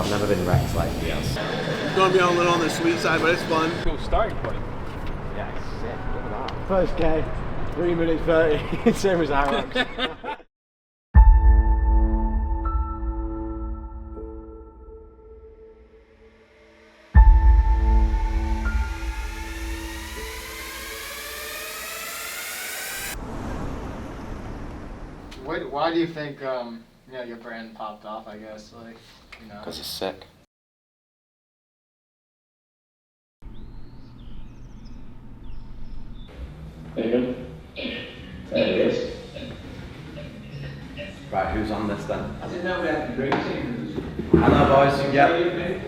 I've never been wrecked like he has. It's going to be a little on the sweet side, but it's fun. Cool starting point. Yeah, it's sick. Look at that. First K, 3 minutes 30, same as Irox. Why do you think your brand popped off? I guess Because it's sick. There you go. There it is. Right, who's on this then? I didn't know we had racing. Hello boys, yeah.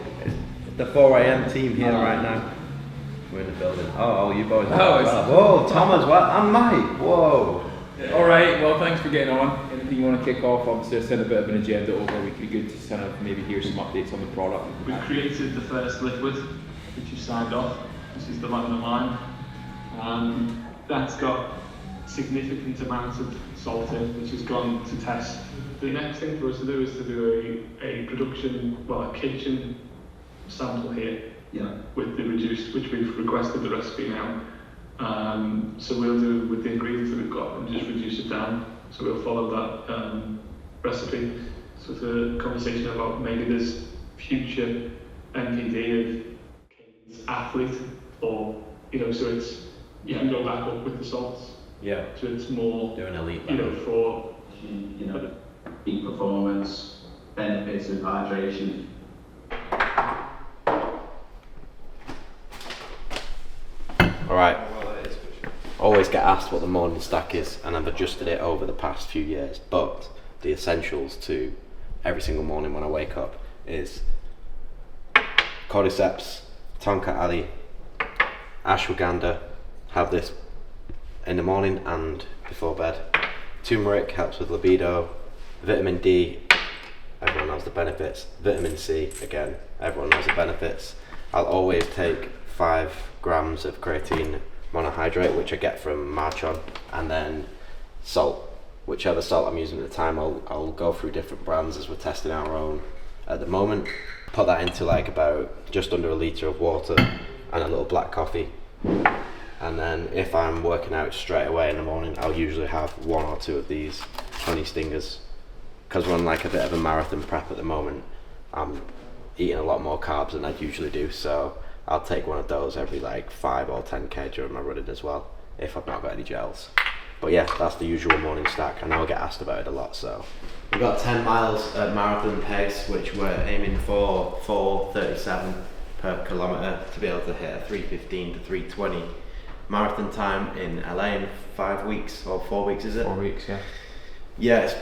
The 4 AM team here right now. We're in the building. Oh, you boys. Oh, whoa, Tom as well, and Mike, whoa. Alright, well thanks for getting on. Anything you want to kick off? Obviously I sent a bit of an agenda over. We'd be good to kind of maybe hear some updates on the product. We created the first liquid, which you signed off. This is the London line. That's got significant amounts of salt in, which has gone to test. The next thing for us to do is to do a production, a kitchen sample here. Yeah. With the reduced, which we've requested the recipe now. So we'll do with the ingredients that we've got and just reduce it down. So we'll follow that recipe. So it's a conversation about maybe there's future NPD of athlete, or so it's you can go back up with the salts. Yeah. So it's more doing elite. For peak performance, benefits of hydration. Alright, always get asked what the morning stack is, and I've adjusted it over the past few years, but the essentials to every single morning when I wake up is cordyceps, tonka ali, ashwagandha, have this in the morning and before bed. Turmeric helps with libido, vitamin D, everyone knows the benefits, vitamin C, again, everyone knows the benefits. I'll always take 5 grams of creatine monohydrate, which I get from Marchon, and then salt, whichever salt I'm using at the time. I'll go through different brands as we're testing our own at the moment. Put that into like about just under a litre of water and a little black coffee. And then if I'm working out straight away in the morning, I'll usually have 1 or 2 of these honey stingers. Because we're on like a bit of a marathon prep at the moment, I'm eating a lot more carbs than I'd usually do, so I'll take one of those every like 5 or 10k during my running as well, if I've not got any gels. But yeah, that's the usual morning stack. I know I get asked about it a lot, so. We've got 10 miles at marathon pace, which we're aiming for 4:37 per kilometre to be able to hit a 3:15 to 3:20 marathon time in LA in 5 weeks, or 4 weeks is it? 4 weeks, yeah. Yeah, it's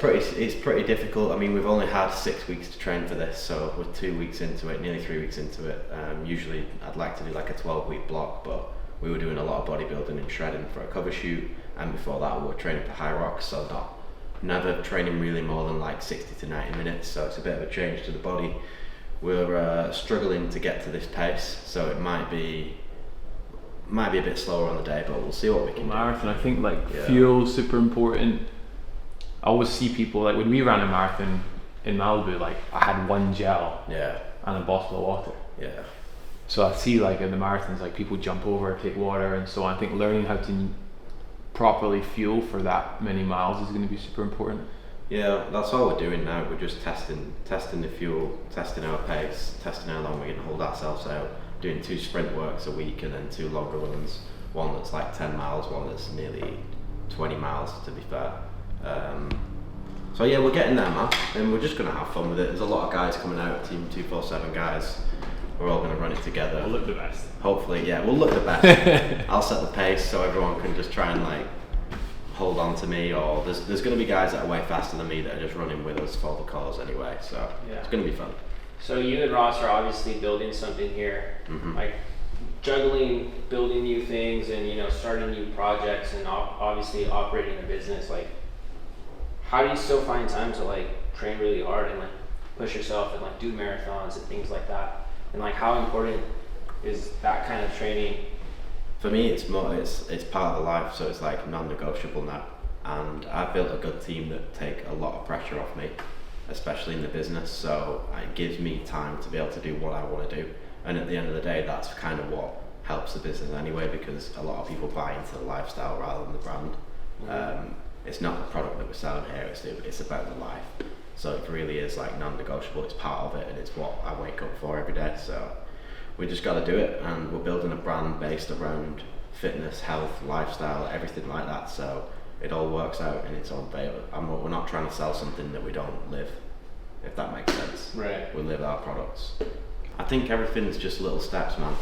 pretty difficult. I mean, we've only had 6 weeks to train for this, so we're 2 weeks into it, nearly 3 weeks into it. Usually I'd like to do like a 12-week block, but we were doing a lot of bodybuilding and shredding for a cover shoot, and before that we were training for high rocks, so never training really more than like 60 to 90 minutes, so it's a bit of a change to the body. We're struggling to get to this pace, so it might be a bit slower on the day, but we'll see what we can do. Marathon, I think fuel super important. I always see people, like when we ran a marathon in Malibu, like I had 1 gel and a bottle of water. Yeah. So I see like in the marathons, like people jump over, take water and so on. I think learning how to properly fuel for that many miles is going to be super important. Yeah, that's all we're doing now. We're just testing the fuel, testing our pace, testing how long we can hold ourselves out, doing 2 sprint works a week and then 2 longer runs. One that's like 10 miles, one that's nearly 20 miles to be fair. So yeah, we're getting there, man, and we're just going to have fun with it. There's a lot of guys coming out, Team 247 guys. We're all going to run it together. We'll look the best. Hopefully, yeah, we'll look the best. I'll set the pace so everyone can just try and like hold on to me, or there's going to be guys that are way faster than me that are just running with us for the cause anyway, so it's going to be fun. So you and Ross are obviously building something here, like juggling, building new things and starting new projects and obviously operating a business. Like, how do you still find time to like train really hard and like push yourself and like do marathons and things like that? And like, how important is that kind of training? For me, it's part of the life, so it's like non-negotiable now. And I've built a good team that take a lot of pressure off me. especially in the business. So it gives me time to be able to do what I want to do. And at the end of the day, that's kind of what helps the business anyway, because a lot of people buy into the lifestyle rather than the brand. It's not the product that we're selling here, it's about the life. So it really is like non-negotiable, it's part of it, and it's what I wake up for every day. So we just got to do it, and we're building a brand based around fitness, health, lifestyle, everything like that. So it all works out in its own way. We're not trying to sell something that we don't live, if that makes sense. Right. We live our products. I think everything's just little steps, man.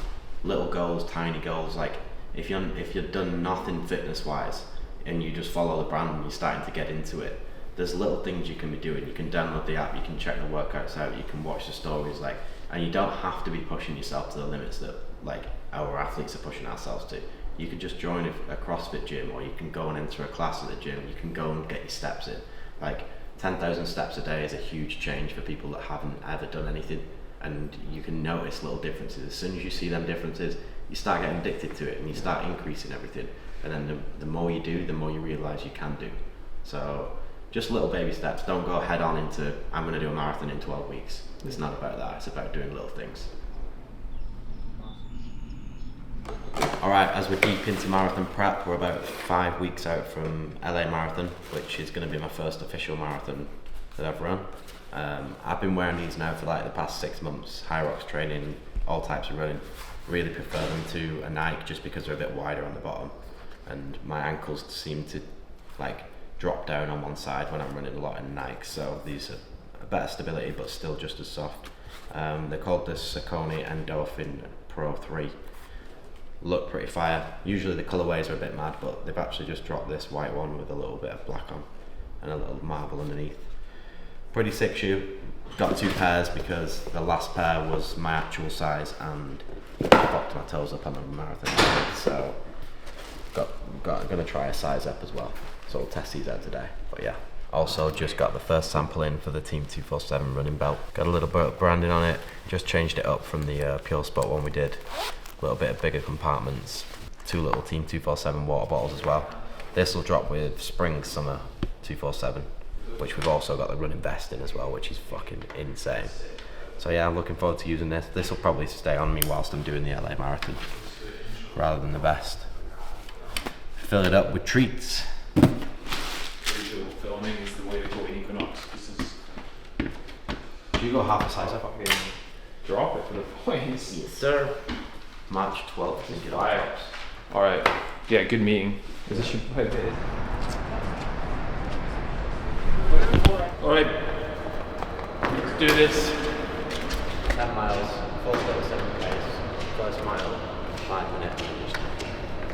Little goals, tiny goals. Like if you've done nothing fitness wise and you just follow the brand and you're starting to get into it, there's little things you can be doing. You can download the app, you can check the workouts out, you can watch the stories, like, and you don't have to be pushing yourself to the limits that like our athletes are pushing ourselves to. You could just join a CrossFit gym, or you can go and enter a class at the gym. You can go and get your steps in. Like 10,000 steps a day is a huge change for people that haven't ever done anything, and you can notice little differences. As soon as you see them differences, you start getting addicted to it and you start increasing everything. And then the more you do, the more you realize you can do. So just little baby steps. Don't go head on into, I'm going to do a marathon in 12 weeks. It's not about that. It's about doing little things. Alright, as we're deep into marathon prep, we're about 5 weeks out from LA Marathon, which is going to be my first official marathon that I've run. I've been wearing these now for like the past 6 months, high rocks training, all types of running. Really prefer them to a Nike just because they're a bit wider on the bottom, and my ankles seem to like drop down on one side when I'm running a lot in Nike, so these are a better stability but still just as soft. They're called the Saucony Endorphin Pro 3. Look pretty fire. Usually the colorways are a bit mad, but they've actually just dropped this white one with a little bit of black on and a little marble underneath. Pretty sick shoe. Got 2 pairs because the last pair was my actual size and I fucked my toes up on the marathon, so gonna try a size up as well. So we'll test these out today. But yeah. Also just got the first sample in for the Team 247 running belt. Got a little bit of branding on it. Just changed it up from the Pure Spot one we did. A little bit of bigger compartments. 2 little Team 247 water bottles as well. This will drop with spring summer 247, which we've also got the running vest in as well, which is fucking insane. So yeah, I'm looking forward to using this. This will probably stay on me whilst I'm doing the LA Marathon, rather than the vest. Fill it up with treats. Visual filming is the way to go in Equinox. Do you go half a size up? Fucking drop it for the points. Yes, sir. March 12th, I think it all drops. Alright, yeah, good meeting. Is this your bit? Alright, let's do this. 10 miles, full 7 pace, first mile, 5 minutes.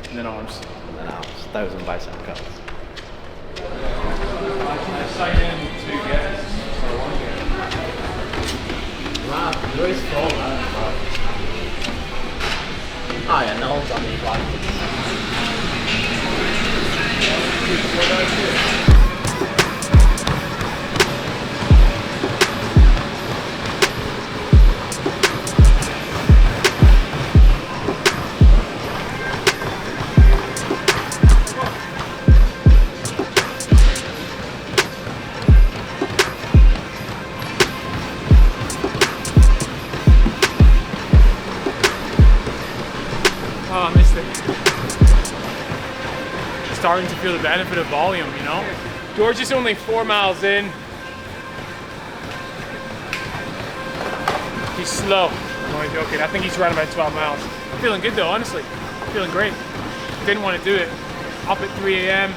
And then arms. And then arms, 1,000 bicep curls. I signed in 2 guests, so 1 guest. Wow, there is 4 now. Oh yeah, no one's on the flight. Oh, I missed it. Starting to feel the benefit of volume, you know? George is only 4 miles in. He's slow. I'm only joking. I think he's running about 12 miles. Feeling good though, honestly. Feeling great. Didn't want to do it. Up at 3 a.m.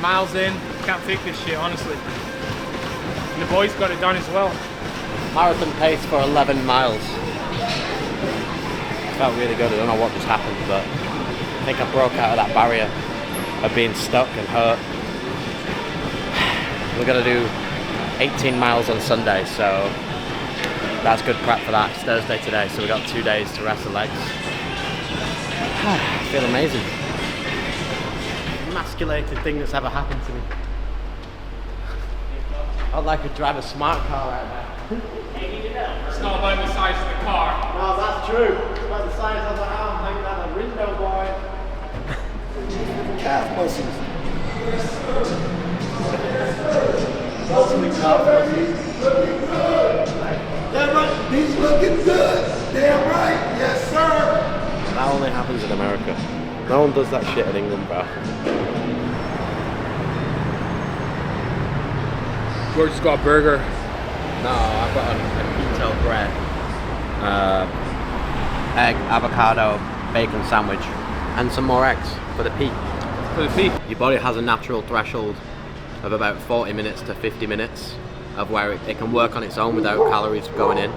Miles in. Can't fake this shit, honestly. And the boys got it done as well. Marathon pace for 11 miles. Felt really good. I don't know what just happened, but I think I broke out of that barrier of being stuck and hurt. We're gonna do 18 miles on Sunday, so that's good prep for that. It's Thursday today, so we got 2 days to rest the legs. I feel amazing. Emasculated thing that's ever happened to me. I'd like to drive a smart car right now. It's not about the size of the car. No, that's true. It's about the size of the arm hanging out the window, boy. Calf muscles. Damn right, he's looking good. Damn right, yes sir. That only happens in America. No one does that shit in England, bro. George's got a burger. No, I've got a keto bread, egg, avocado, bacon sandwich, and some more eggs for the peak. For the peak. Your body has a natural threshold of about 40 minutes to 50 minutes of where it can work on its own without calories going in.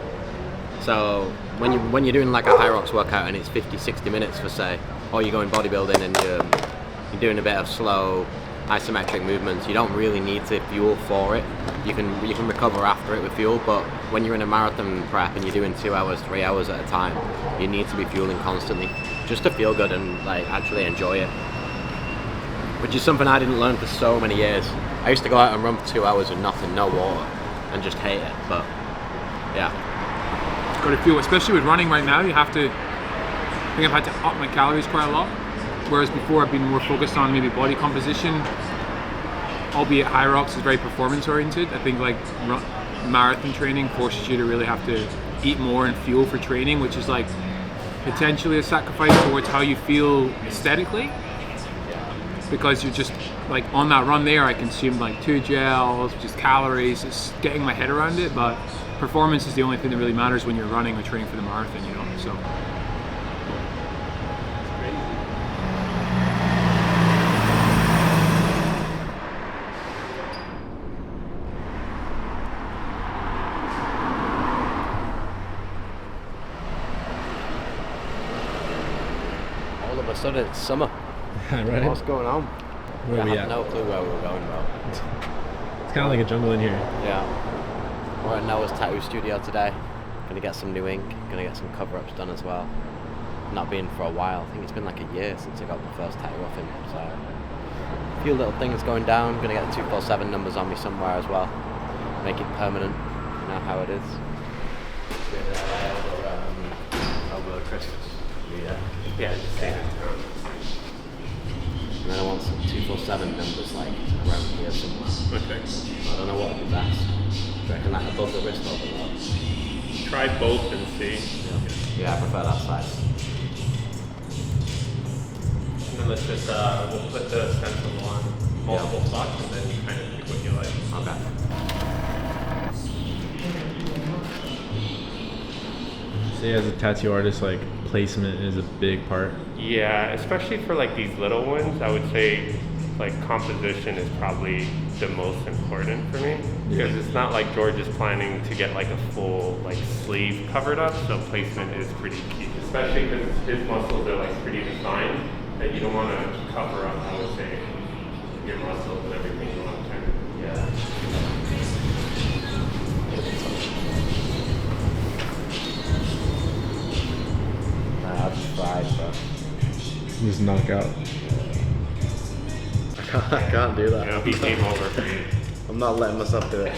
So when you're doing like a high rocks workout and it's 50-60 minutes for say, or you're going bodybuilding and you're doing a bit of slow isometric movements, you don't really need to fuel for it. You can recover after it with fuel, but when you're in a marathon prep and you're doing 2 hours, 3 hours at a time, you need to be fueling constantly just to feel good and like actually enjoy it. Which is something I didn't learn for so many years. I used to go out and run for 2 hours with nothing, no water, and just hate it. But yeah, Got to fuel, especially with running right now. You have to. I think I've had to up my calories quite a lot. Whereas before I've been more focused on maybe body composition, albeit high rocks is very performance oriented. I think like marathon training forces you to really have to eat more and fuel for training, which is like potentially a sacrifice towards how you feel aesthetically. Because you're just like on that run there, I consumed like 2 gels, just calories, it's getting my head around it, but performance is the only thing that really matters when you're running or training for the marathon, you know, so. all of a sudden it's summer. Right? What's going on? Where I we have at? no clue where we're going, bro. It's kind of like a jungle in here. Yeah. We're at Noah's tattoo studio today. Gonna get some new ink. Gonna get some cover-ups done as well. Not been for a while. I think it's been like a year since I got the first tattoo off him. So a few little things going down. Gonna get the 247 numbers on me somewhere as well. Make it permanent. You know how it is. Over Christmas. Yeah, just staying in town. And then I want some 247 numbers like around here somewhere. Okay. I don't know what would be best. Do you reckon like above the wrist or below? Try both and see. Yeah, I prefer that side. And then let's just, we'll put the stencil on multiple spots and then you kind of pick what you like. Okay. Say as a tattoo artist, like placement is a big part. Yeah, especially for like these little ones, I would say like composition is probably the most important for me because it's not like George is planning to get like a full like sleeve covered up, so placement is pretty key, especially because his muscles are like pretty defined that you don't want to cover up, I would say, your muscles and everything you want to. Yeah. I've tried, but Just knock out. I can't do that. You know, he came over for you. I'm not letting myself do it.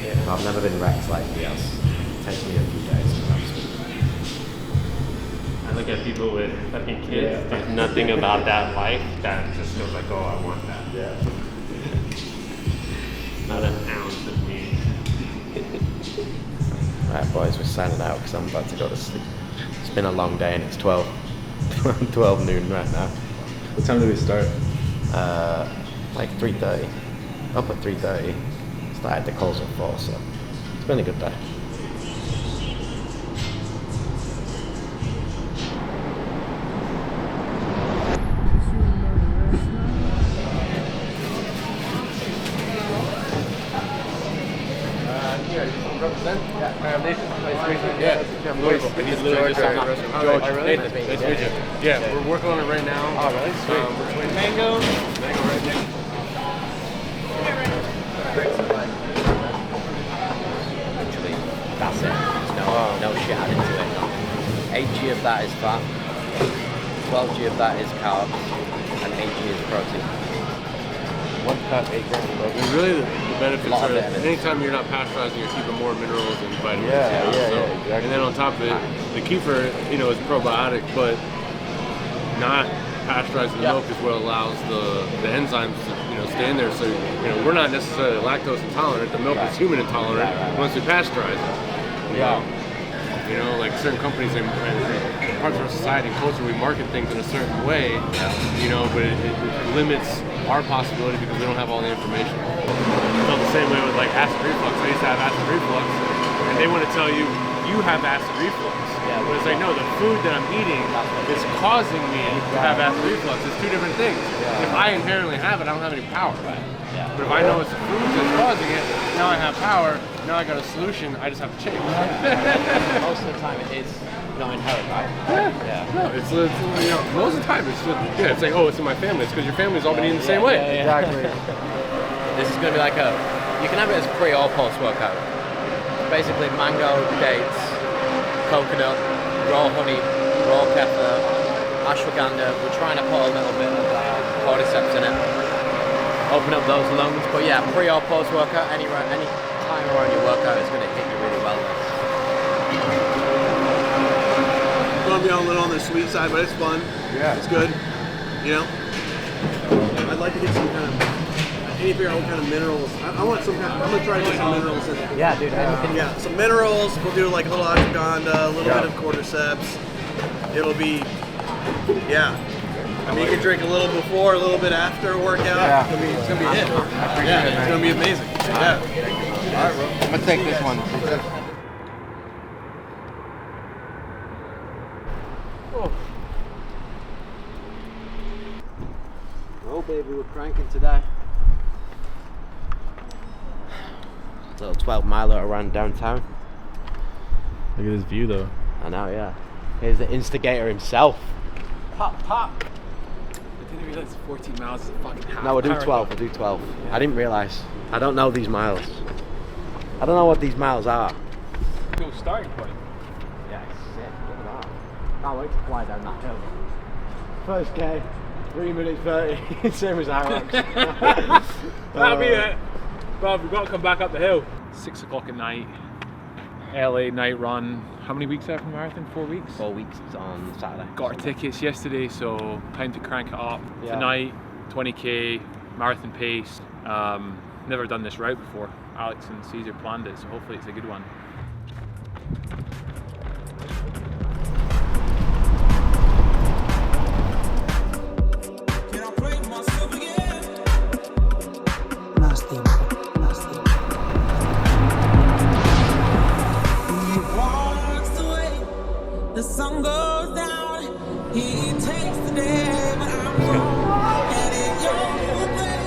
Yeah, I've never been wrecked like this. It takes me a few days. I look at people with fucking kids, there's nothing about that life that just feels like, oh, I want that. Yeah. Not an ounce of me. Right, boys, we're signing out because I'm about to go to sleep. It's been a long day and it's 12 noon right now. What time do we start? Like 3:30. Up at 3:30. Started the calls at 4, so it's been a good day. Yeah, we're working on it right now. Oh, really? Sweet. We're twins. Mango right there. Literally, that's it. There's no shit added to it. 8G of that is fat, 12G of that is carbs, and 8G is protein. 1 per 8 grams of protein. Really, the benefits lot are of vitamins. anytime you're not pasteurizing, you're keeping more minerals and vitamins. Yeah, Exactly. And then on top of it, the kefir, is probiotic, but not pasteurizing the milk is what allows the enzymes to stay in there. So we're not necessarily lactose intolerant. The milk is human intolerant once we pasteurize it. Like certain companies and parts of our society and culture, we market things in a certain way, but it limits our possibility because we don't have all the information. I felt the same way with like acid reflux. I used to have acid reflux, and they want to tell you have acid reflux. Yeah, but it's like, no, the food that I'm eating is causing me to have acid reflux. It's two different things. If I inherently have it, I don't have any power. But if I know it's the food that's causing it, now I have power, now I got a solution, I just have to change. Most of the time it is not inherent, right? No, it's most of the time it's like, oh, it's in my family. It's because your family's all been eating the same way. Exactly. This is going to be like you can have it as pre or post workout. Basically mango, dates, coconut, raw honey, raw kefir, ashwagandha. We're trying to put a little bit of cordyceps in it. Open up those lungs. But yeah, pre or post workout, any time around your workout is going to hit you really well. It's going to be a little on the sweet side, but it's fun. Yeah. It's good. I'd like to get some kind of, I need to figure out what kind of minerals. I want some kind of, I'm going to try to get some minerals in it. Yeah, dude. Anything. Yeah, some minerals. We'll do like a little ashwagandha, a little bit of cordyceps. It'll be, I mean, you can drink a little before, a little bit after a workout. Yeah. It's gonna be it. Yeah, it's gonna be amazing. Yeah. All right, bro. I'm gonna take this one. Oh, baby, we're cranking today. Little 12 miler around downtown. Look at this view, though. I know, yeah. Here's the instigator himself. Pop. I didn't realize 14 miles is a fucking half. No, we'll do 12. We'll do 12. Yeah. I didn't realize. I don't know these miles. I don't know what these miles are. Cool starting point. Yeah, it's sick. Look at that. Can't wait to fly down that hill. First K, 3 minutes 30. Same as Iraq. That'll be it. Bob, we've got to come back up the hill. 6 o'clock at night. LA night run. How many weeks after the marathon? 4 weeks? 4 weeks on Saturday. Got our tickets yesterday, so time to crank it up. Yeah. Tonight, 20k, marathon pace. Never done this route before. Alex and Caesar planned it, so hopefully it's a good one. The sun goes down, he takes the day, but I'm wrong. And in your way,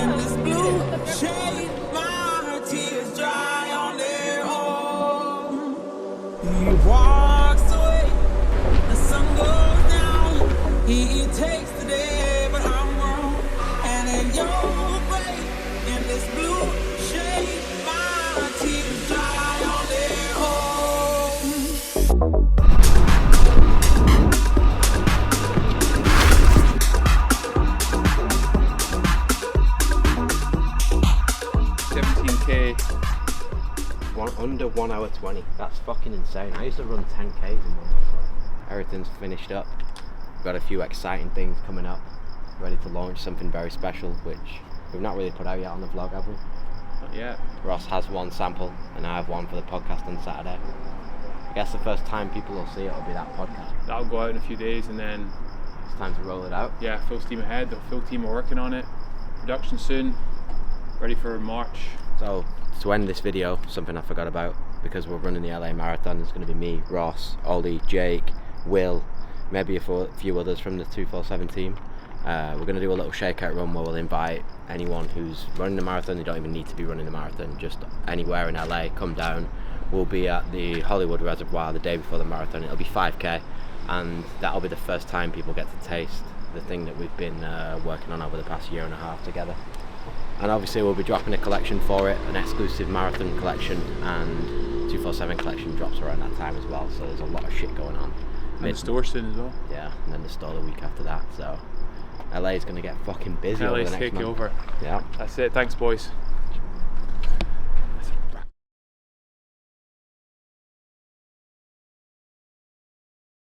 in this blue shade, my tears dry on their own. He walks away, the sun goes down, he takes the day, but I'm wrong. And in your way, in this blue shade, my tears dry on their own. Under 1 hour 20. That's fucking insane. I used to run 10Ks in 1 hour. Everything's finished up. We've got a few exciting things coming up. Ready to launch something very special, which we've not really put out yet on the vlog, have we? Not yet. Ross has one sample, and I have one for the podcast on Saturday. I guess the first time people will see it will be that podcast. That'll go out in a few days, and then it's time to roll it out. Yeah, full steam ahead. The full team are working on it. Production soon. Ready for March. So to end this video, something I forgot about, because we're running the LA Marathon, there's going to be me, Ross, Ollie, Jake, Will, maybe a few others from the 247 team. We're going to do a little shakeout run where we'll invite anyone who's running the marathon. They don't even need to be running the marathon, just anywhere in LA, come down. We'll be at the Hollywood Reservoir the day before the marathon. It'll be 5k, and that'll be the first time people get to taste the thing that we've been working on over the past year and a half together. And obviously we'll be dropping a collection for it, an exclusive marathon collection, and 247 collection drops around that time as well, so there's a lot of shit going on. And the store soon as well. Yeah, and then the store the week after that, so LA is going to get fucking busy over the next month. LA's taking over. Yeah. That's it, thanks boys.